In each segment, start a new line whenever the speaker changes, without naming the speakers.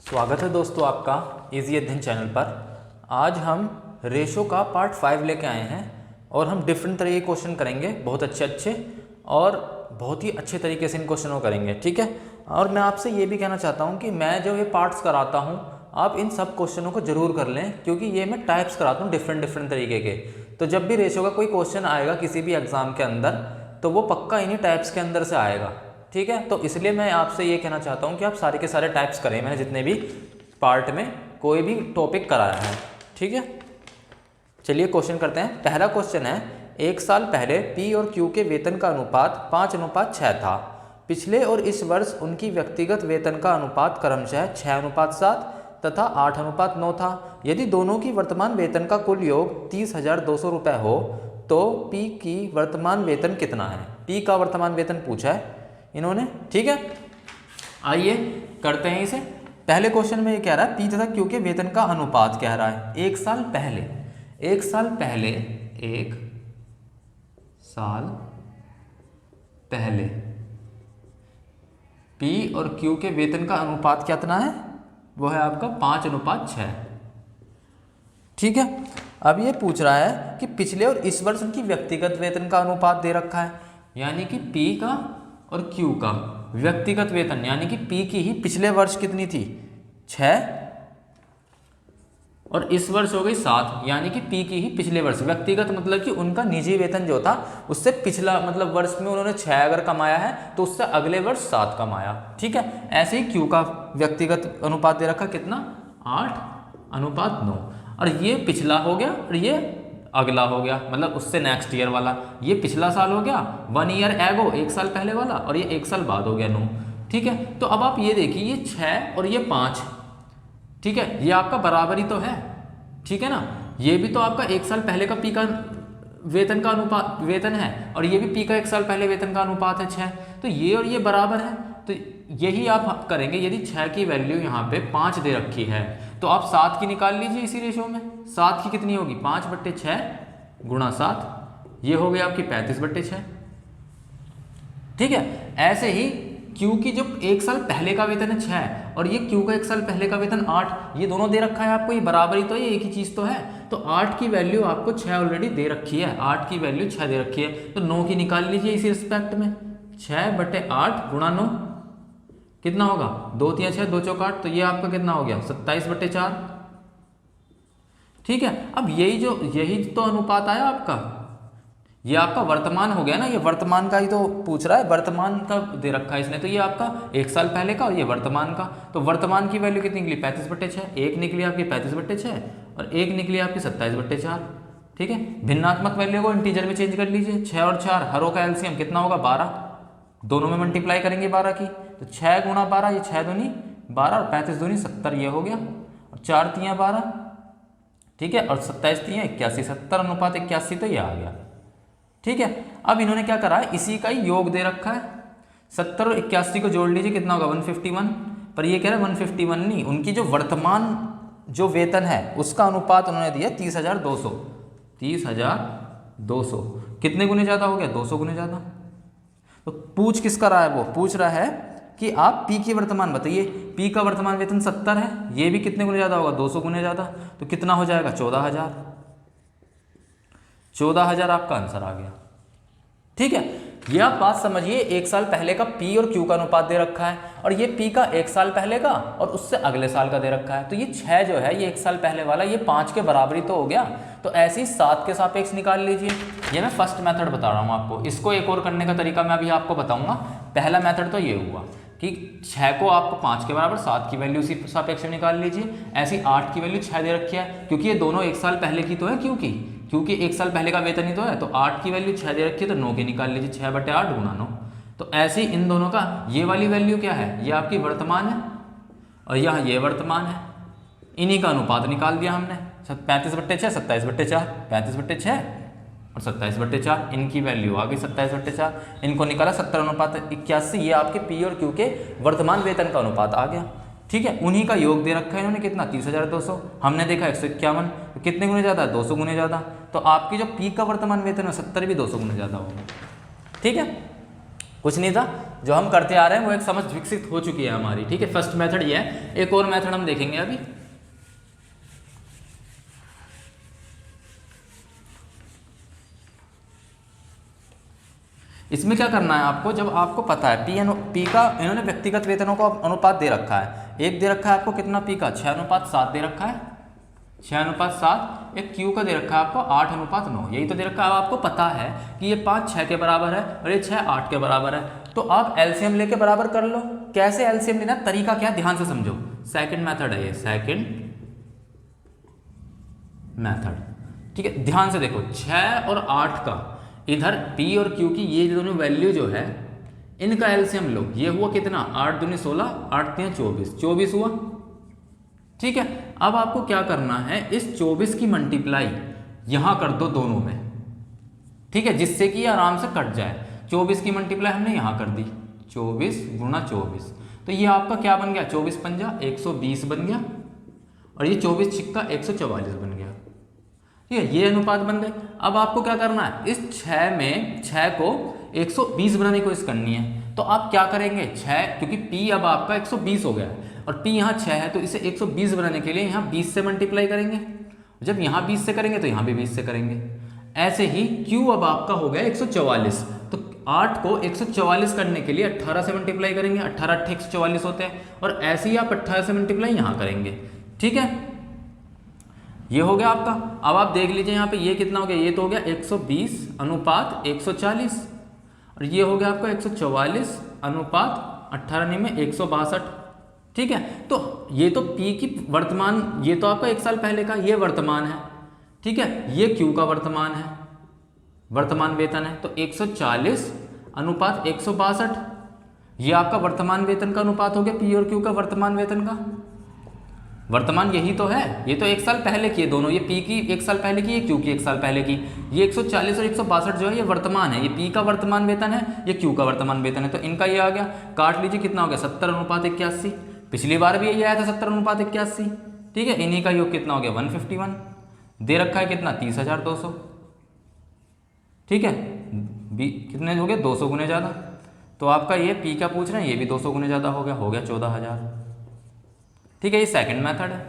स्वागत है दोस्तों आपका इजी अध्ययन चैनल पर। आज हम रेशो का पार्ट 5 लेके आए हैं और हम डिफरेंट तरह के क्वेश्चन करेंगे, बहुत अच्छे और बहुत ही अच्छे तरीके से इन क्वेश्चनों को करेंगे, ठीक है। और मैं आपसे ये भी कहना चाहता हूँ कि मैं जो ये पार्ट्स कराता हूँ आप इन सब क्वेश्चनों को जरूर कर लें, क्योंकि ये मैं टाइप्स कराता हूँ डिफरेंट तरीके के। तो जब भी रेशो का कोई क्वेश्चन आएगा किसी भी एग्जाम के अंदर तो वो पक्का इन्हीं टाइप्स के अंदर से आएगा, ठीक है। तो इसलिए मैं आपसे ये कहना चाहता हूँ कि आप सारे के सारे टाइप्स करें, मैंने जितने भी पार्ट में कोई भी टॉपिक कराया है, ठीक है। चलिए क्वेश्चन करते हैं। पहला क्वेश्चन है, एक साल पहले पी और क्यू के वेतन का अनुपात 5:6 था। पिछले और इस वर्ष उनकी व्यक्तिगत वेतन का अनुपात क्रमशः 6:7 तथा 8:9 था। यदि दोनों की वर्तमान वेतन का कुल योग 30,200 रुपये हो तो पी की वर्तमान वेतन कितना है। पी का वर्तमान वेतन पूछा है इन्होंने, ठीक है। आइए करते हैं इसे। पहले क्वेश्चन में ये कह रहा है पी तथा क्यू के वेतन का अनुपात कह रहा है। एक साल पहले पी और क्यू के वेतन का अनुपात कितना है, वो है आपका 5:6, ठीक है। अब ये पूछ रहा है कि पिछले और इस वर्ष उनकी व्यक्तिगत वेतन का अनुपात दे रखा है, यानी कि पी का और क्यू का व्यक्तिगत वेतन, यानी कि पी की ही पिछले वर्ष कितनी थी 6 और इस वर्ष हो गई 7, यानी कि पी की ही पिछले वर्ष व्यक्तिगत मतलब कि उनका निजी वेतन जो था उससे पिछला मतलब वर्ष में उन्होंने 6 अगर कमाया है तो उससे अगले वर्ष 7 कमाया, ठीक है। ऐसे ही क्यू का व्यक्तिगत अनुपात दे रखा कितना 8:9, और ये पिछला हो गया और ये अगला हो गया, मतलब उससे नेक्स्ट ईयर वाला। ये पिछला साल हो गया 1 ईयर एगो, एक साल पहले वाला, और ये एक साल बाद हो गया 9, ठीक है। तो अब आप ये देखिए ये 6 और ये 5, ठीक है, ये आपका बराबरी तो है, ठीक है ना। ये भी तो आपका एक साल पहले का पी का वेतन का अनुपात वेतन है और ये भी पी का एक साल पहले वेतन का अनुपात है 6, तो ये और ये बराबर है। तो यही आप करेंगे। यदि 6 की वैल्यू यहाँ पे 5 दे रखी है तो आप 7 की निकाल लीजिए इसी रेशो में। 7 की कितनी होगी 5/6 गुणा 7, ये हो गई आपकी 35/6, ठीक है। ऐसे ही क्यू की जो एक साल पहले का वेतन है 6 और ये क्यू का एक साल पहले का वेतन 8, ये दोनों दे रखा है आपको, ये बराबरी तो है, एक ही चीज़ तो है। तो 8 की वैल्यू आपको 6 ऑलरेडी दे रखी है, 8 की वैल्यु 6 दे रखी है, तो 9 की निकाल लीजिए इसी रिस्पेक्ट में। 6/8 गुणा 9 कितना होगा 2 3 6 2 चौक 8, तो ये आपका कितना हो गया 27/4, ठीक है। अब यही तो अनुपात आया आपका, ये आपका वर्तमान हो गया ना, ये वर्तमान का ही तो पूछ रहा है, वर्तमान का दे रखा है इसने, तो ये आपका एक साल पहले का और ये वर्तमान का। तो वर्तमान की वैल्यू कितनी निकली 35/6, एक निकली आपकी 35/6 और एक निकली आपकी 27/4, ठीक है। भिन्नात्मक वैल्यू को इंटीजर में चेंज कर लीजिए। 6 और 4 हरों का एलसीएम कितना होगा 12, दोनों में मल्टीप्लाई करेंगे 12 की, तो 6 गुणा 12, ये 6 दूनी 12 और 35 दूनी 70, ये हो गया, और 4 तियाँ 12, ठीक है, और 27 तियाँ 81, 70:81, तो ये आ गया, ठीक है। अब इन्होंने क्या करा है, इसी का ही योग दे रखा है, 70 और 81 को जोड़ लीजिए कितना होगा 151, पर ये कह रहा है 151 नहीं, उनकी जो वर्तमान जो वेतन है उसका अनुपात उन्होंने दिया 30,200, 30,200 कितने गुने ज़्यादा हो गया 200 गुने ज़्यादा। तो पूछ किसका रहा है, वो पूछ रहा है कि आप पी की वर्तमान बताइए। पी का वर्तमान वेतन 70 है, ये भी कितने गुने ज़्यादा होगा 200 गुने ज़्यादा, तो कितना हो जाएगा 14,000 आपका आंसर आ गया, ठीक है। ये आप बात समझिए, एक साल पहले का पी और क्यू का अनुपात दे रखा है और ये पी का एक साल पहले का और उससे अगले साल का दे रखा है। तो ये 6 जो है ये एक साल पहले वाला, ये 5 के बराबरी तो हो गया, तो ऐसे ही 7 के सापेक्ष निकाल लीजिए। ये मैं फर्स्ट मेथड बता रहा हूँ आपको, इसको एक और करने का तरीका मैं अभी आपको बताऊंगा। पहला मेथड तो ये हुआ कि 6 को आपको 5 के बराबर 7 की वैल्यू उसी सापेक्ष में निकाल लीजिए। ऐसी 8 की वैल्यू 6 दे रखी है, क्योंकि ये दोनों एक साल पहले की तो है, क्योंकि एक साल पहले का वेतन ही तो है, तो 8 की वैल्यू 6 दे रखी है, तो 9 की निकाल लीजिए, 6/8 गुणा 9। तो ऐसे ही इन दोनों का ये वाली वैल्यू क्या है, ये आपकी वर्तमान है और यहाँ ये वर्तमान है, इन्हीं का अनुपात निकाल दिया हमने। 35/6 27/4, 35/6 और 27/4, इनकी वैल्यू आ गई 27/4, इनको निकाला 70:81, ये आपके पी और क्यू के वर्तमान वेतन का अनुपात आ गया, ठीक है। उन्हीं का योग दे रखा है इन्होंने कितना 30,200, हमने देखा 151, तो कितने गुने ज़्यादा 200 गुने ज़्यादा, तो आपकी जो पी का वर्तमान वेतन है 70 भी 200 गुने ज़्यादा होगा, ठीक है। कुछ नहीं था, जो हम करते आ रहे हैं वो एक समझ विकसित हो चुकी है हमारी, ठीक है। फर्स्ट मेथड ये है। एक और मेथड हम देखेंगे अभी। इसमें क्या करना है आपको, जब आपको पता है पी का इन्होंने व्यक्तिगत वेतनों का अनुपात दे रखा है, एक दे रखा है आपको कितना, पी का 6:7 दे रखा है, 6:7। एक क्यू का दे रखा है आपको 8:9, यही तो दे रखा है। अब आपको पता है कि ये 5 6 के बराबर है और ये 6 8 के बराबर है, तो आप एलसीएम लेके बराबर कर लो। कैसे एलसीएम लेना, तरीका क्या, ध्यान से समझो। सेकंड मेथड है ये, सेकंड मेथड, ठीक है। ध्यान से देखो, 6 और 8 का इधर P और Q की ये दोनों वैल्यू जो है, इनका एलसीएम लो। ये हुआ कितना, 8 दूनी 16, 8 3 24, 24 हुआ, ठीक है। अब आपको क्या करना है, इस 24 की मल्टीप्लाई यहां कर दो दोनों में, ठीक है, जिससे कि आराम से कट जाए। 24 की मल्टीप्लाई हमने यहां कर दी, 24 गुणा 24, तो ये आपका क्या बन गया, 24 पंजा 120 बन गया, और ये 24 छिक्का 144 बन गया, ठीक है। ये अनुपात बन गए। अब आपको क्या करना है, इस 6 में 6 को 120 बनाने की कोशिश करनी है। तो आप क्या करेंगे, 6, क्योंकि P अब आपका 120 हो गया है और P यहाँ 6 है, तो इसे 120 बनाने के लिए यहाँ 20 से मल्टीप्लाई करेंगे। जब यहाँ 20 से करेंगे तो यहाँ भी 20 से करेंगे। ऐसे ही Q अब आपका हो गया 144, तो 8 को 144 करने के लिए 18 से मल्टीप्लाई करेंगे, 18 8 144 होते हैं, और ऐसे ही आप 18 से मल्टीप्लाई यहाँ करेंगे, ठीक है। ये हो गया आपका। अब आप देख लीजिए यहाँ पे ये कितना हो गया, ये तो हो गया 120 अनुपात 140, और ये हो गया आपका 144 अनुपात 18 में 162, ठीक है। तो ये तो P की वर्तमान, ये तो आपका 1 साल पहले का ये वर्तमान है, ठीक है। ये Q का वर्तमान है, वर्तमान वेतन है, तो 140 अनुपात 162, ये आपका वर्तमान वेतन का अनुपात हो गया, P और Q का वर्तमान वेतन का। वर्तमान यही तो है, ये तो 1 साल पहले की है दोनों, ये P की 1 साल पहले की, ये Q की 1 साल पहले की। ये 140 और 162 जो है ये वर्तमान है, ये P का वर्तमान वेतन है, ये Q का वर्तमान वेतन है, तो इनका ये आ गया। काट लीजिए, कितना हो गया, 70 अनुपात 81। पिछली बार भी यही आया था 70 अनुपात 81, ठीक है। इन्हीं का योग कितना हो गया, 151 दे रखा है, कितना 30,200, ठीक है। कितने हो गए, 200 गुने ज़्यादा, तो आपका ये P का पूछ रहे हैं, ये भी 200 गुने ज़्यादा हो गया 14,000, ठीक है। ये सेकंड मेथड है,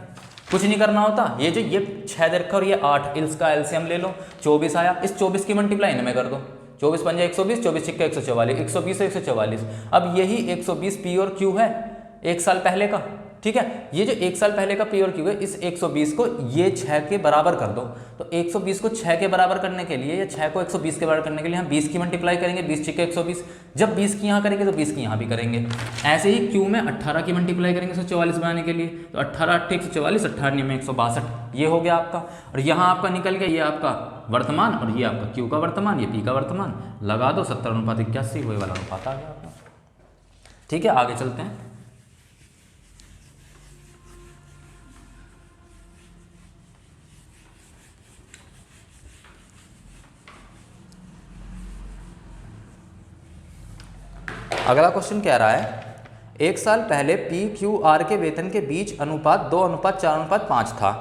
कुछ नहीं करना होता। ये जो ये 6 दे रखा और ये 8, इसका एलसीएम ले लो, 24 आया, इस 24 की मल्टीप्लाई इनमें कर दो, 24 पंजा 120, 24 छिक्का 144, 120 और 144। अब यही 120 P और Q है 1 साल पहले का, ठीक है। ये जो 1 साल पहले का P और Q है, इस 120 को ये 6 के बराबर कर दो, तो 120 को 6 के बराबर करने के लिए, या 6 को 120 के बराबर करने के लिए हम 20 की मल्टीप्लाई करेंगे, 20 छिक्के 120। जब 20 की यहाँ करेंगे तो 20 की यहाँ भी करेंगे। ऐसे ही Q में 18 की मल्टीप्लाई करेंगे 144 बनाने के लिए, तो 18 8 144, 18 में 162, ये हो गया आपका। और यहाँ आपका निकल गया, ये आपका वर्तमान और ये आपका Q का वर्तमान, ये P का वर्तमान, लगा दो 70 अनुपात 81, वही वाला अनुपात आ गया आपका, ठीक है। आगे चलते हैं। अगला क्वेश्चन कह रहा है, 1 साल पहले PQR के वेतन के बीच अनुपात 2:4:5 था।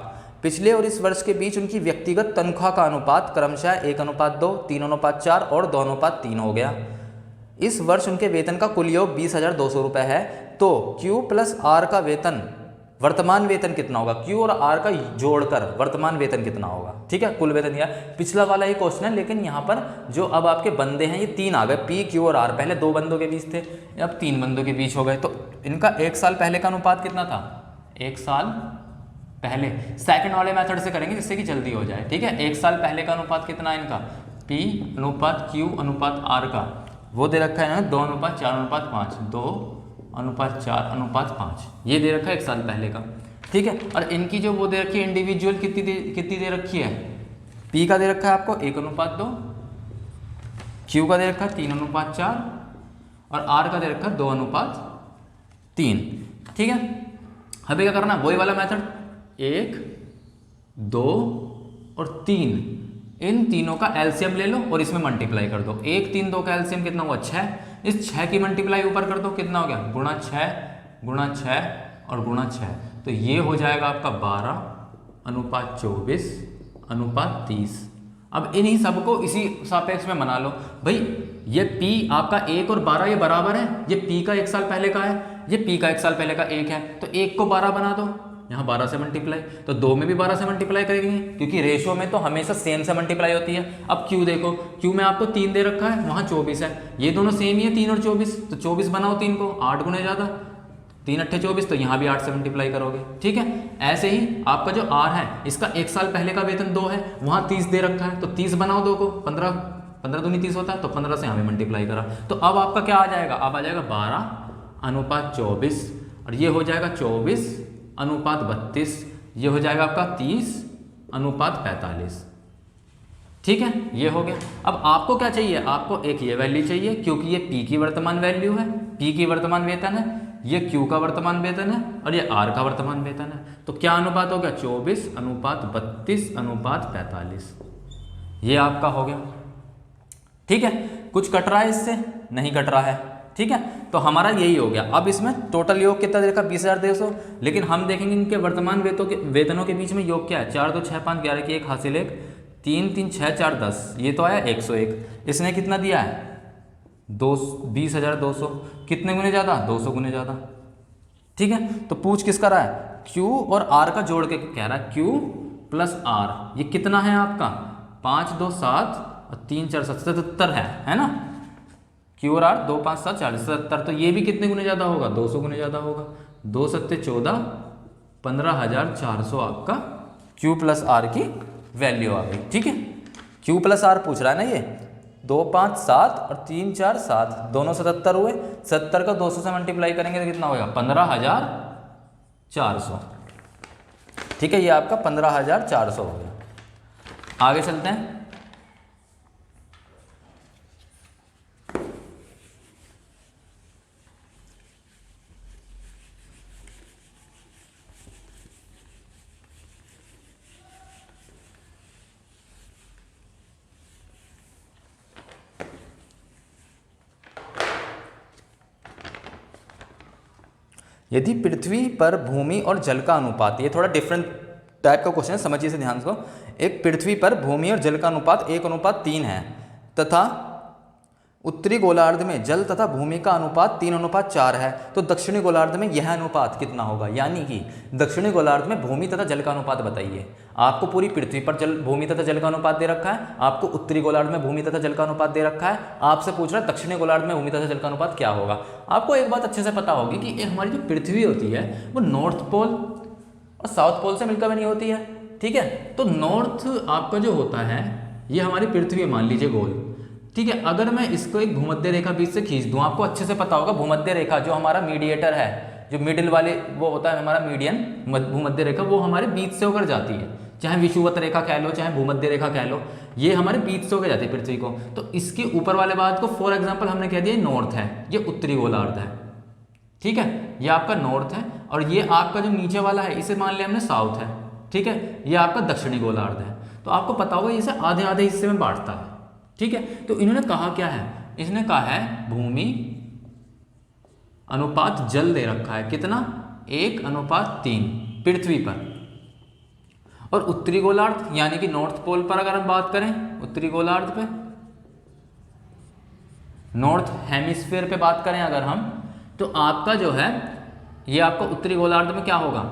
पिछले और इस वर्ष के बीच उनकी व्यक्तिगत तनख्वाह का अनुपात क्रमशः 1:2, 3:4 और 2:3 हो गया। इस वर्ष उनके वेतन का कुल योग 20,200 रुपये है, तो Q प्लस R का वेतन, वर्तमान वेतन कितना होगा, Q और R का जोड़कर वर्तमान वेतन कितना होगा, ठीक है। कुल वेतन, यह पिछला वाला ही क्वेश्चन है, लेकिन यहाँ पर जो अब आपके बंदे हैं ये 3 आ गए, P Q और R। पहले 2 बंदों के बीच थे, अब 3 बंदों के बीच हो गए। तो इनका 1 साल पहले का अनुपात कितना था, 1 साल पहले, सेकंड वाले मेथड से करेंगे जिससे कि जल्दी हो जाए, ठीक है। 1 साल पहले का अनुपात कितना है इनका, P अनुपात Q अनुपात R का, वो दे रखा है 2:4:5, 2:4:5, ये दे रखा है 1 साल पहले का, ठीक है। और इनकी जो वो दे रखी है इंडिविजुअल कितनी दे रखी है, P का दे रखा है आपको 1:2, Q का दे रखा है 3:4 और R का दे रखा है 2:3, ठीक है। हमें क्या करना है, वही वाला मेथड, 1 2 और 3, इन तीनों का एलसीएम ले लो और इसमें मल्टीप्लाई कर दो। 1 3 2 का एलसीएम कितना हुआ, 6, इस 6 की मल्टीप्लाई ऊपर कर दो, कितना हो गया, गुणा 6 और गुणा 6, तो ये हो जाएगा आपका 12:24:30। अब इन्हीं सबको इसी सापेक्ष में बना लो भाई, ये P आपका 1 और 12 ये बराबर है, ये P का 1 साल पहले का है, ये P का 1 साल पहले का 1 है, तो 1 को 12 बना दो, यहाँ 12 से मल्टीप्लाई, तो 2 में भी 12 से मल्टीप्लाई करेंगे क्योंकि रेशियो में तो हमेशा सेम से मल्टीप्लाई होती है। अब Q देखो, Q में आपको 3 दे रखा है, वहाँ 24 है, ये दोनों सेम ही है 3 और 24, तो 24 बनाओ 3 को, 8 गुने ज़्यादा, 3 अट्ठे 24, तो यहाँ भी 8 से मल्टीप्लाई करोगे। ठीक है, ऐसे ही आपका जो R है इसका 1 साल पहले का वेतन 2 है, वहाँ 30 दे रखा है, तो 30 बनाओ 2 को, 15 दूनी 30 होता है, तो 15 से यहाँ भी मल्टीप्लाई करा, तो अब आपका क्या आ जाएगा, अब आ जाएगा 12/24 और ये हो जाएगा 24/32, ये हो जाएगा आपका 30/45। ठीक है, ये हो गया। अब आपको क्या चाहिए, आपको एक ये वैल्यू चाहिए क्योंकि ये P की वर्तमान वैल्यू है, P की वर्तमान वेतन है, ये Q का वर्तमान वेतन है और ये R का वर्तमान वेतन है, तो क्या अनुपात हो गया, 24/32/45, ये आपका हो गया। ठीक है, कुछ कट रहा है इससे, नहीं कट रहा है। ठीक है, तो हमारा यही हो गया। अब इसमें टोटल योग कितना देखा, 20,200, लेकिन हम देखेंगे इनके वर्तमान वेतनों के बीच में योग क्या है, 4 2 6 5 11 की 1 हासिल 1, 3 3 6 4 10, ये तो आया 101, इसने कितना दिया है 20,200, कितने गुने ज़्यादा, 200 गुने ज़्यादा। ठीक है, तो पूछ किसका रहा है, Q और R का जोड़ के कह रहा है, Q + R, ये कितना है आपका 5 2 7 और 3 4 7 77 है ना, Q और R 2 5 7 40 77, तो ये भी कितने गुने ज़्यादा होगा, 200 गुने ज़्यादा होगा, 2 7 14, 15,400 आपका Q + R की वैल्यू आ गई। ठीक है, Q + R पूछ रहा है ना, ये 2 5 7 और 3 4 7, दोनों 77 हुए, 70 का 200 से मल्टीप्लाई करेंगे तो कितना होगा, 15,400। ठीक है, ये आपका 15,400 हो गया। आगे चलते हैं। यदि पृथ्वी पर भूमि और जल का अनुपात, ये थोड़ा डिफरेंट टाइप का क्वेश्चन है, समझिए इसे ध्यान से। एक पृथ्वी पर भूमि और जल का अनुपात 1:3 है तथा उत्तरी गोलार्ध में जल तथा भूमि का अनुपात 3:4 है, तो दक्षिणी गोलार्ध में यह अनुपात कितना होगा, यानी कि दक्षिणी गोलार्ध में भूमि तथा जल का अनुपात बताइए। आपको पूरी पृथ्वी पर भूमि तथा जल का अनुपात दे रखा है, आपको उत्तरी गोलार्ध में भूमि तथा जल का अनुपात दे रखा है, आपसे पूछ रहा है दक्षिणी गोलार्ध में भूमि तथा जल का अनुपात क्या होगा। आपको एक बात अच्छे से पता होगी कि हमारी जो पृथ्वी होती है वो नॉर्थ पोल और साउथ पोल से मिलकर बनी होती है। ठीक है, तो नॉर्थ आपका जो होता है ये हमारी पृथ्वी मान लीजिए गोल। ठीक है, अगर मैं इसको एक भूमध्य रेखा बीच से खींच दूं, आपको अच्छे से पता होगा भूमध्य रेखा जो हमारा मीडिएटर है, जो मिडिल वाले वो होता है हमारा मीडियन, भूमध्य रेखा वो हमारे बीच से होकर जाती है, चाहे विषुवत रेखा कह लो चाहे भूमध्य रेखा कह लो, ये हमारे बीच से होकर जाती है पृथ्वी को। तो इसके ऊपर वाले बात को फॉर एग्जाम्पल हमने कह दिया नॉर्थ है, ये उत्तरी गोलार्ध है। ठीक है, ये आपका नॉर्थ है और ये आपका जो नीचे वाला है इसे मान लिया हमने साउथ है। ठीक है, ये आपका दक्षिणी गोलार्ध है। तो आपको पता होगा इसे आधे आधे हिस्से में बांटता है। ठीक है, तो इन्होंने कहा क्या है, इसने कहा है भूमि अनुपात जल दे रखा है, कितना 1:3 पृथ्वी पर, और उत्तरी गोलार्ध यानी कि नॉर्थ पोल पर अगर हम बात करें, उत्तरी गोलार्ध पे नॉर्थ हेमिस्फीयर पे बात करें अगर हम, तो आपका जो है ये आपका उत्तरी गोलार्ध में क्या होगा,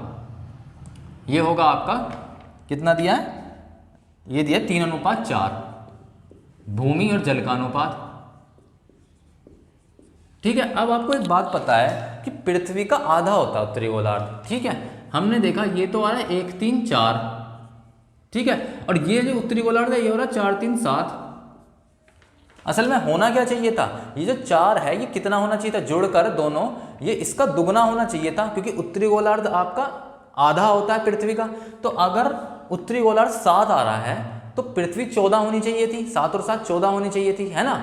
ये होगा आपका कितना दिया है, ये दिया 3:4 भूमि और जल का अनुपात। ठीक है, अब आपको एक बात पता है कि पृथ्वी का आधा होता है उत्तरी गोलार्ध। ठीक है, हमने देखा ये तो आ रहा है 1 3 4। ठीक है, और ये जो उत्तरी गोलार्ध है ये हो रहा है 4 3 7। असल में होना क्या चाहिए था, ये जो 4 है ये कितना होना चाहिए था, जुड़कर दोनों ये इसका दुगना होना चाहिए था, क्योंकि उत्तरी गोलार्ध आपका आधा होता है पृथ्वी का। तो अगर उत्तरी गोलार्ध 7 आ रहा है तो पृथ्वी 14 होनी चाहिए थी, 7 और 7 14 होनी चाहिए थी, है ना।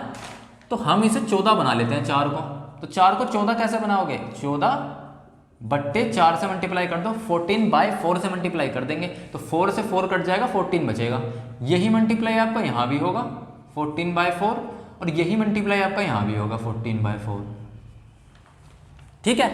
तो हम इसे 14 बना लेते हैं 4 को। तो 4 को 14 कैसे बनाओगे, 14/4 से मल्टीप्लाई कर दो, 14/4 से मल्टीप्लाई कर देंगे तो 4 से 4 कट जाएगा, 14 बचेगा। यही मल्टीप्लाई आपका यहाँ भी होगा 14/4 और यही मल्टीप्लाई आपका यहाँ भी होगा 14/4। ठीक है,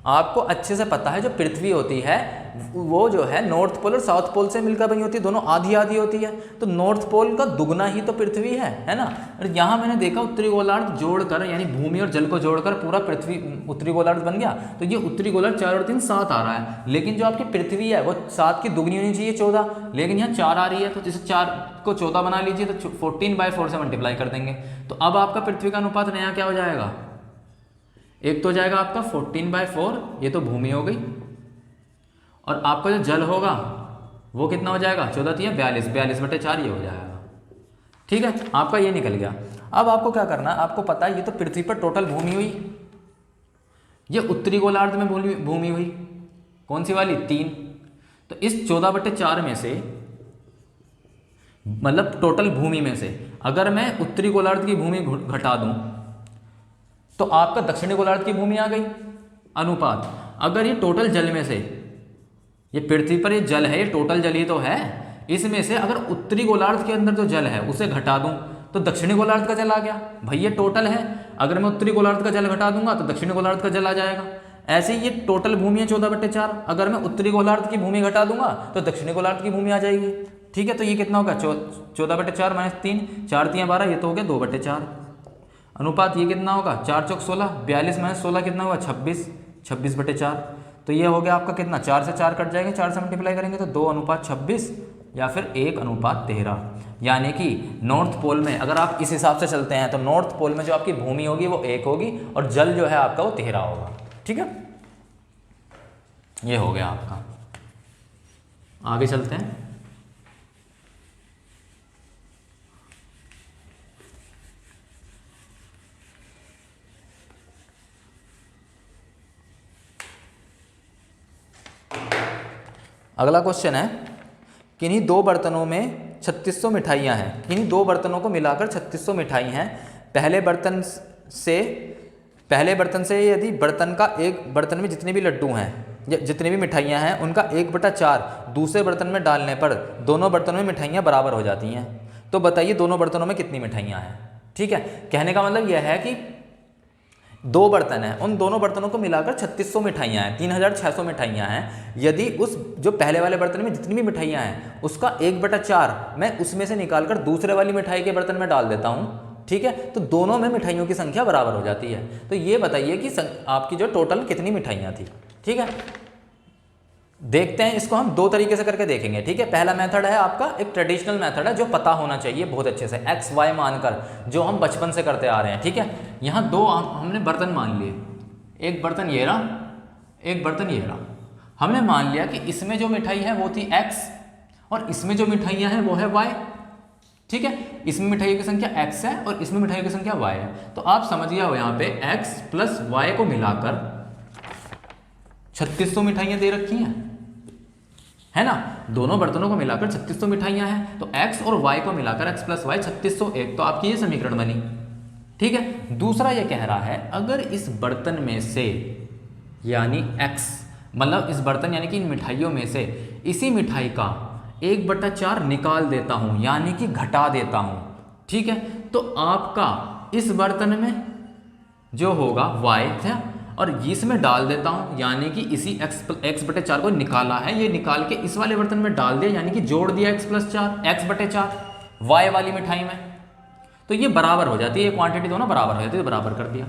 आपको अच्छे से पता है जो पृथ्वी होती है वो जो है नॉर्थ पोल और साउथ पोल से मिलकर बनी होती है, दोनों आधी आधी होती है। तो नॉर्थ पोल का दुगना ही तो पृथ्वी है ना। और यहाँ मैंने देखा उत्तरी गोलार्ध जोड़कर यानी भूमि और जल को जोड़कर पूरा पृथ्वी उत्तरी गोलार्ध बन गया। तो ये उत्तरी गोलार्ध 4 और 3 7 आ रहा है, लेकिन जो आपकी पृथ्वी है वो 7 की दुगनी होनी चाहिए 14, लेकिन यहाँ 4 आ रही है। तो जैसे 4 को 14 बना लीजिए तो 14/4 से मल्टीप्लाई कर देंगे। तो अब आपका पृथ्वी का अनुपात नया क्या हो जाएगा, एक तो हो जाएगा आपका 14/4, ये तो भूमि हो गई, और आपका जो जल होगा वो कितना हो जाएगा 14 3 42, 42/4 ये हो जाएगा। ठीक है, आपका ये निकल गया। अब आपको क्या करना है, आपको पता है ये तो पृथ्वी पर टोटल भूमि हुई, ये उत्तरी गोलार्ध में भूमि हुई कौन सी वाली 3। तो इस 14/4 में से मतलब टोटल भूमि में से अगर मैं उत्तरी गोलार्ध की भूमि घटा दूं तो आपका दक्षिणी गोलार्ध की भूमि आ गई। अनुपात अगर ये टोटल जल में से, ये पृथ्वी पर ये जल है, ये टोटल जल ही तो है, इसमें से अगर उत्तरी गोलार्ध के अंदर जो जल है उसे घटा दूं तो दक्षिणी गोलार्ध का जल आ गया। भाई ये टोटल है, अगर मैं उत्तरी गोलार्ध का जल घटा दूंगा तो दक्षिणी गोलार्ध का जल आ जाएगा। ऐसे ही ये टोटल भूमि है 14/4, अगर मैं उत्तरी गोलार्ध की भूमि घटा दूंगा तो दक्षिणी गोलार्ध की भूमि आ जाएगी। ठीक है, तो ये कितना होगा 14/4 - 3, 4 3 12, ये तो हो गया 2/4। अनुपात ये कितना होगा 4 चौक 16, 42 - 16 कितना होगा 26, 26/4। तो ये हो गया आपका कितना, 4 से 4 कट जाएंगे, 4 से मल्टीप्लाई करेंगे तो 2:26 या फिर 1:13। यानी कि नॉर्थ पोल में अगर आप इस हिसाब से चलते हैं तो नॉर्थ पोल में जो आपकी भूमि होगी वो 1 होगी और जल जो है आपका वो 13 होगा। ठीक है, ये हो गया आपका। आगे चलते हैं। अगला क्वेश्चन है, किन्हीं 2 बर्तनों में 3600 मिठाइयाँ हैं। किन्हीं 2 बर्तनों को मिलाकर 3600 मिठाई हैं। पहले बर्तन से यदि बर्तन का एक बर्तन में जितने भी लड्डू हैं या जितनी भी मिठाइयाँ हैं उनका 1/4 दूसरे बर्तन में डालने पर दोनों बर्तनों में मिठाइयाँ बराबर हो जाती हैं। तो बताइए दोनों बर्तनों में कितनी मिठाइयाँ हैं। ठीक है, कहने का मतलब यह है कि 2 बर्तन हैं, उन दोनों बर्तनों को मिलाकर 3600 मिठाइयाँ हैं, 3600 मिठाइयाँ हैं। यदि उस जो पहले वाले बर्तन में जितनी भी मिठाइयाँ हैं उसका 1/4 मैं उसमें से निकालकर दूसरे वाली मिठाई के बर्तन में डाल देता हूँ, ठीक है, तो दोनों में मिठाइयों की संख्या बराबर हो जाती है। तो ये बताइए कि आपकी जो टोटल कितनी मिठाइयाँ थी। ठीक है, देखते हैं इसको हम 2 तरीके से करके देखेंगे। ठीक है, पहला मेथड है आपका एक ट्रेडिशनल मेथड है जो पता होना चाहिए बहुत अच्छे से, x y मानकर, जो हम बचपन से करते आ रहे हैं। ठीक है, यहाँ 2 हमने बर्तन मान लिए, एक बर्तन ये रहा, एक बर्तन ये रहा। हमने मान लिया कि इसमें जो मिठाई है वो थी x और इसमें जो मिठाइयाँ हैं वो है y। ठीक है, इसमें मिठाइयों की संख्या x है और इसमें मिठाइयों की संख्या y है। तो आप समझ गया हो यहाँ पे x + y को मिलाकर 3600 मिठाइयाँ दे रखी हैं, है ना। दोनों बर्तनों को मिलाकर 3600 मिठाइयाँ हैं, तो x और y को मिलाकर x + y 3601, तो आपकी ये समीकरण बनी। ठीक है, दूसरा ये कह रहा है अगर इस बर्तन में से यानी x मतलब इस बर्तन यानी कि इन मिठाइयों में से इसी मिठाई का 1/4 निकाल देता हूँ यानी कि घटा देता हूँ। ठीक है, तो आपका इस बर्तन में जो होगा y था और इसमें डाल देता हूँ यानी कि इसी x/4 को निकाला है, ये निकाल के इस वाले बर्तन में डाल दिया यानी कि जोड़ दिया x/4 y वाली मिठाई में, तो ये बराबर हो जाती है, ये क्वांटिटी दोनों बराबर हो जाती है, तो बराबर कर दिया।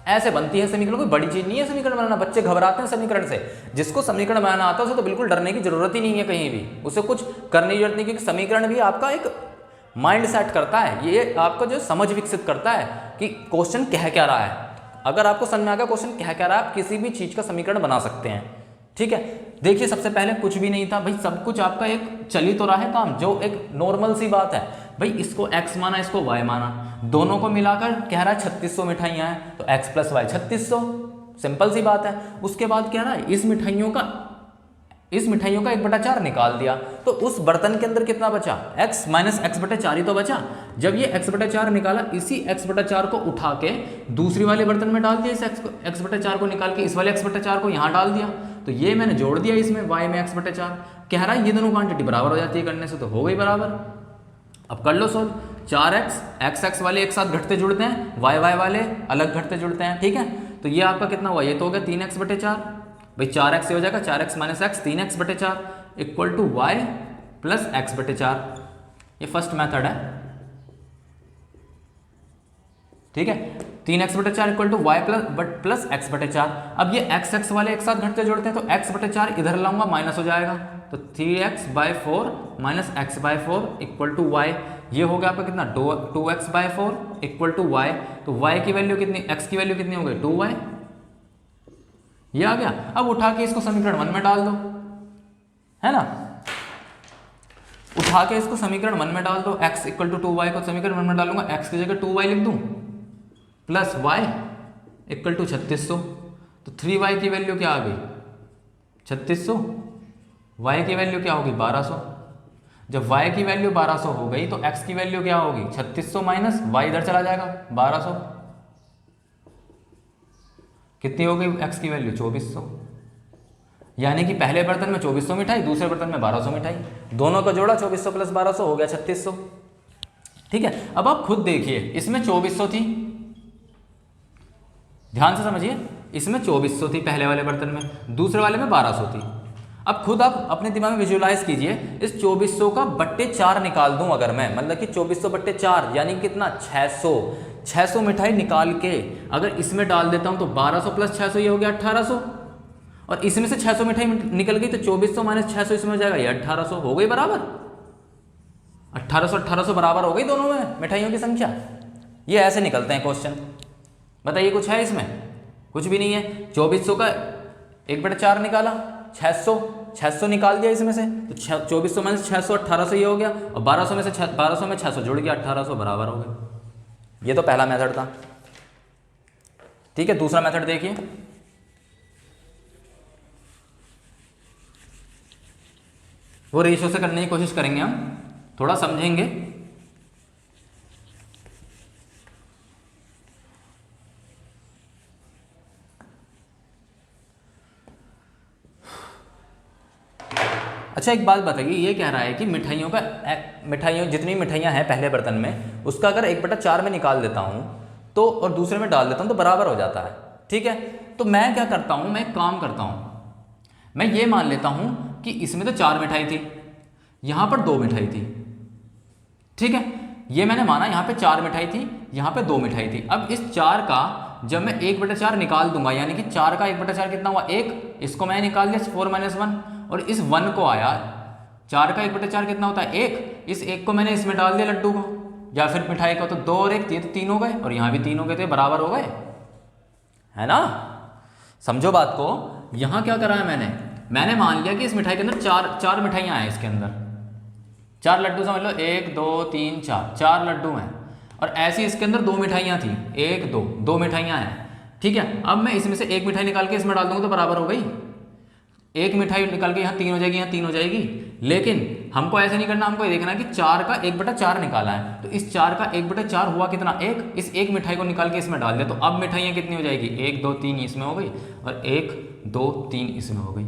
ऐसे बनती है समीकरण, कोई बड़ी चीज नहीं है समीकरण बनाना। बच्चे घबराते हैं समीकरण से, जिसको समीकरण बनाना आता है उसे तो बिल्कुल डरने की जरूरत ही नहीं है कहीं भी, उसे कुछ करने की जरूरत नहीं, क्योंकि समीकरण भी आपका एक माइंड सेट करता है, ये आपका जो समझ विकसित करता है कि क्वेश्चन कह क्या रहा है। अगर आपको समझ में आ गया क्वेश्चन कह क्या रहा है, आप किसी भी चीज का समीकरण बना सकते हैं। ठीक है, देखिए सबसे पहले कुछ भी नहीं था भाई, सब कुछ आपका एक चल ही तो रहा है काम, जो एक नॉर्मल सी बात है भाई। इसको x माना, इसको y माना, दोनों को मिलाकर कह रहा है 3600 मिठाइयाँ हैं, तो x + y 3600, सिंपल सी बात है। उसके बाद कह रहा है इस मिठाइयों का 1/4 निकाल दिया, तो उस बर्तन के अंदर कितना बचा, x - x/4 ही तो बचा। जब ये x/4 निकाला, इसी x/4 को उठा के दूसरी वाले बर्तन में डाल दिया, इस x/4 को निकाल के इस वाले x/4 को यहाँ डाल दिया, तो ये मैंने जोड़ दिया इसमें y में x/4। कह रहा है ये दोनों क्वांटिटी बराबर हो जाती है, करने से तो हो गई बराबर। अब कर लो सोल्व, 4x x वाले एक साथ घटते जुड़ते हैं, y वाले अलग घटते जुड़ते हैं। ठीक है, तो ये आपका कितना हुआ, ये तो हो गया 3x/4, भाई 4x से हो जाएगा 4x - x 3x/4 equal to y plus x/4। ये फर्स्ट मेथड है, ठीक है। 3x/4 equal to y plus x/4। अब ये x वाले एक साथ घटते जोड़ते हैं तो x/4 इधर लाऊंगा माइनस हो जाएगा, तो 3x/4 minus x/4 equal to y। ये हो गया आपका कितना 2x/4 इक्वल टू y। तो y की वैल्यू कितनी, x की वैल्यू कितनी हो गई 2y, ये आ गया। अब उठा के इसको समीकरण 1 में डाल दो, है ना, उठा के इसको समीकरण 1 में डाल दो। x इक्वल टू 2y को समीकरण 1 में डालूंगा, x की जगह 2y लिख दूं प्लस y इक्वल टू 3600। तो 3y की वैल्यू क्या आ गई 3600, y की वैल्यू क्या होगी 1200। जब y की वैल्यू 1200 हो गई तो x की वैल्यू क्या होगी 3600 माइनस y इधर चला जाएगा 1200, कितनी हो गई x की वैल्यू 2400। यानी कि पहले बर्तन में 2400 मिठाई, दूसरे बर्तन में 1200 मिठाई, दोनों का जोड़ा 2400 प्लस 1200 हो गया 3600, ठीक है। अब आप खुद देखिए, इसमें 2400 थी, ध्यान से समझिए, इसमें 2400 थी पहले वाले बर्तन में, दूसरे वाले में 1200 थी। अब खुद आप अपने दिमाग में विजुअलाइज कीजिए, इस 2400 का बट्टे 4 निकाल दूं अगर मैं, मतलब कि 2400 बट्टे 4 यानी कितना 600 मिठाई निकाल के अगर इसमें डाल देता हूं तो 1200 प्लस 600 ये हो गया 1800, और इसमें से 600 मिठाई निकल गई तो 2400 माइनस 600 इसमें हो जाएगा, ये 1800 हो गई बराबर, 1800 बराबर हो गई दोनों में मिठाइयों की संख्या। ये ऐसे निकलते हैं क्वेश्चन। बताइए कुछ है इसमें, कुछ भी नहीं है। 2400 का 1/4 निकाला, 600 निकाल दिया इसमें से, तो 2400 माइनस 600 1800 ये हो गया, और 1200 में 600 जुड़ गया 1800 बराबर हो गए। ये तो पहला मेथड था, ठीक है। दूसरा मेथड देखिए, वो रेशियो से करने की कोशिश करेंगे, हम थोड़ा समझेंगे। अच्छा एक बात बताइए, ये कह रहा है कि मिठाइयों जितनी मिठाइयाँ हैं पहले बर्तन में, उसका अगर 1/4 में निकाल देता हूँ तो और दूसरे में डाल देता हूँ तो बराबर हो जाता है, ठीक है। तो मैं क्या करता हूँ, मैं एक काम करता हूँ, मैं ये मान लेता हूँ कि इसमें तो 4 मिठाई थी, यहाँ पर 2 मिठाई थी, ठीक है। ये मैंने माना यहाँ पे 4 मिठाई थी, यहाँ पे 2 मिठाई थी। अब इस 4 का जब मैं 1/4 निकाल दूंगा, यानी कि 4 का 1/4 कितना हुआ 1, इसको मैंने निकाल दिया 4 - 1, और इस 1 को आया, 4 का 1/4 कितना होता है 1, इस 1 को मैंने इसमें डाल दिया लड्डू को या फिर मिठाई को, तो 2 और 1 तो 3 हो गए, और यहाँ भी 3 हो गए, तो बराबर हो गए, है ना। समझो बात को। यहाँ क्या करा है मैंने मान लिया कि इस मिठाई के अंदर चार मिठाइयाँ हैं, इसके अंदर 4 लड्डू समझ लो, 1 2 3 4 लड्डू हैं, और ऐसी इसके अंदर 2 मिठाइयाँ थी, 1 2 मिठाइयाँ हैं, ठीक है। अब मैं इसमें से एक मिठाई निकाल के इसमें डाल दूंगा तो बराबर हो गई, एक मिठाई निकाल के यहाँ 3 हो जाएगी, यहाँ 3 हो जाएगी। लेकिन हमको ऐसे नहीं करना, हमको ये देखना कि 4 का 1/4 निकाला है, तो इस 4 का 1/4 हुआ कितना 1, इस एक मिठाई को निकाल के इसमें डाल दिया, तो अब मिठाइयाँ कितनी हो जाएगी 1 2 3 इसमें हो गई, और 1 2 3 इसमें हो गई,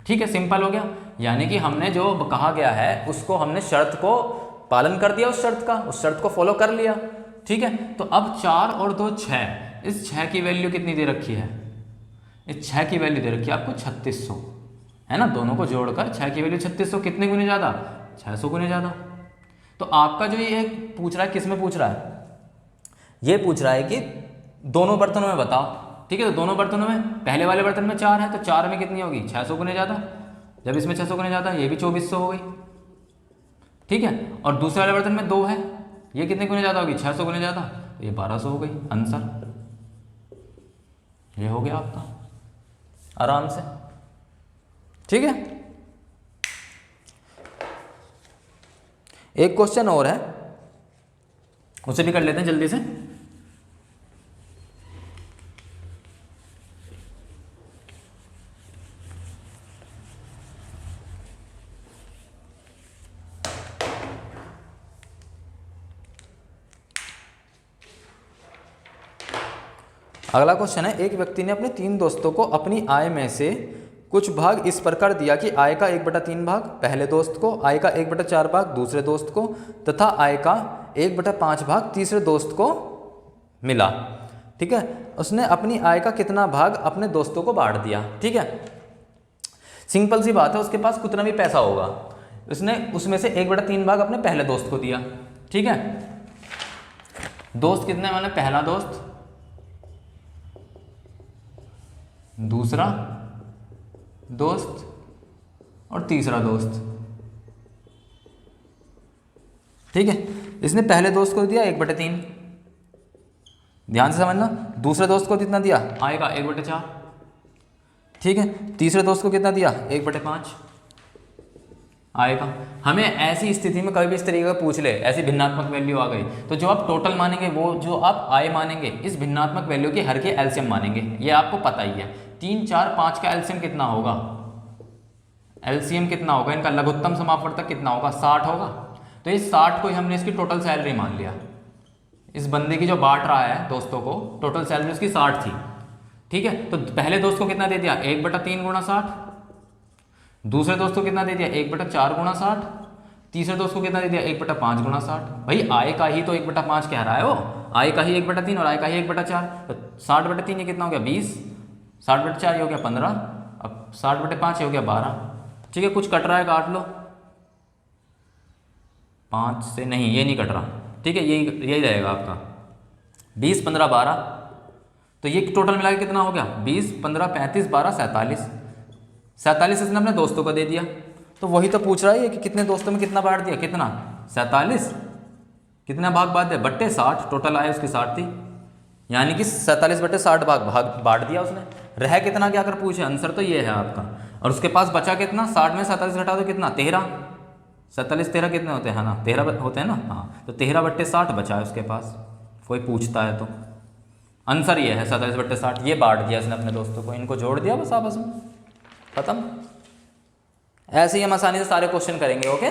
ठीक है। सिंपल हो गया। यानी कि हमने जो कहा गया है उसको हमने शर्त को पालन कर दिया, उस शर्त को फॉलो कर लिया, ठीक है। तो अब 4 और 2 6, इस 6 की वैल्यू कितनी दे रखी है, इस 6 की वैल्यू दे रखी है आपको 3600, है ना। दोनों को जोड़कर 6 की वैल्यू 3600, कितने गुने ज़्यादा 600 गुने ज़्यादा। तो आपका जो ये पूछ रहा है, किस में पूछ रहा है, ये पूछ रहा है कि दोनों बर्तनों में बताओ, ठीक है। तो दोनों बर्तनों में, पहले वाले बर्तन में 4 है तो 4 में कितनी होगी 600 गुने ज़्यादा, जब इसमें 600 गुने ज़्यादा ये भी 2400 हो गई, ठीक है। और दूसरे वाले बर्तन में 2 है, ये कितने गुने ज़्यादा होगी 600 गुने ज़्यादा, तो ये 1200 हो गई। आंसर ये हो गया आपका आराम से, ठीक है। एक क्वेश्चन और है, उसे भी कर लेते हैं जल्दी से। अगला क्वेश्चन है, एक व्यक्ति ने अपने 3 दोस्तों को अपनी आय में से कुछ भाग इस प्रकार दिया कि आय का 1/3 भाग पहले दोस्त को, आय का 1/4 भाग दूसरे दोस्त को, तथा आय का 1/5 भाग तीसरे दोस्त को मिला। ठीक है, उसने अपनी आय का कितना भाग अपने दोस्तों को बांट दिया। ठीक है, सिंपल सी बात है, उसके पास कितना भी पैसा होगा, उसने उसमें से 1/3 भाग अपने पहले दोस्त को दिया। ठीक है, दोस्त कितने, मैंने पहला दोस्त, दूसरा दोस्त और तीसरा दोस्त। ठीक है, इसने पहले दोस्त को दिया 1/3, ध्यान से समझना। दूसरे दोस्त को कितना दिया, आएगा 1/4। ठीक है, तीसरे दोस्त को कितना दिया, 1/5 आएगा। हमें ऐसी स्थिति में कभी भी इस तरीके का पूछ ले, ऐसी भिन्नात्मक वैल्यू आ गई, तो जो आप टोटल मानेंगे, वो जो आप आय मानेंगे, इस भिन्नात्मक वैल्यू की हर के एलसीएम मानेंगे। ये आपको पता ही है, 3, 4, 5 का एलसीएम कितना होगा, एलसीएम कितना होगा, इनका लघुत्तम समापवर्तक कितना होगा, 60 होगा। तो इस 60 को ही हमने इसकी टोटल सैलरी मान लिया। इस बंदे की जो बांट रहा है दोस्तों को, टोटल सैलरी उसकी 60 थी। ठीक है, तो पहले दोस्त को कितना दे दिया, 1/3 गुणा 60, दूसरे दोस्त को कितना दे दिया, 1/4 गुणा 60, तीसरे दोस्त को कितना दे दिया, 1/5 गुणा 60। भाई आय का ही तो 1/5 कह रहा है वो, आय का ही 1/3 और आय का ही 1/4, तो 60/3 ये कितना हो गया, 20, 60/4 ये हो गया 15, अब 60/5 ये हो गया 12। ठीक है, कुछ कट रहा है, काट लो, 5 से नहीं, ये नहीं कट रहा। ठीक है, यही रहेगा आपका 20, 15, 12। तो ये टोटल मिला के कितना हो गया, 20, 15, 35, 12, 47। 47 इसने अपने दोस्तों को दे दिया। तो वही तो पूछ रहा है कि कितने दोस्तों में कितना बांट दिया, कितना, 47, कितना भाग बांट दिया, बट्टे 60, टोटल आय उसकी 60 थी, यानी कि 47/60 भाग बांट दिया उसने। रह कितना क्या कर पूछे, आंसर तो ये है आपका। और उसके पास बचा कितना, 60 में 47 घटा दो कितना, 13, 47, 13 कितने होते हैं ना, 13 होते हैं ना, हाँ, तो 13/60 बचा है उसके पास, कोई पूछता है तो। आंसर ये है 47/60, ये बांट दिया इसने अपने दोस्तों को, इनको जोड़ दिया बस आपस में, खत्म। ऐसे ही हम आसानी से सारे क्वेश्चन करेंगे। ओके,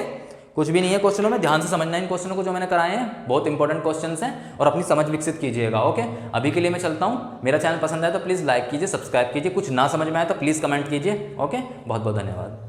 कुछ भी नहीं है क्वेश्चनों में, ध्यान से समझना इन क्वेश्चनों को जो मैंने कराए हैं, बहुत इंपॉर्टेंट क्वेश्चंस हैं, और अपनी समझ विकसित कीजिएगा। ओके, अभी के लिए मैं चलता हूँ। मेरा चैनल पसंद आए तो प्लीज़ लाइक कीजिए, सब्सक्राइब कीजिए, कुछ ना समझ में आए तो प्लीज़ कमेंट कीजिए। ओके, बहुत बहुत धन्यवाद।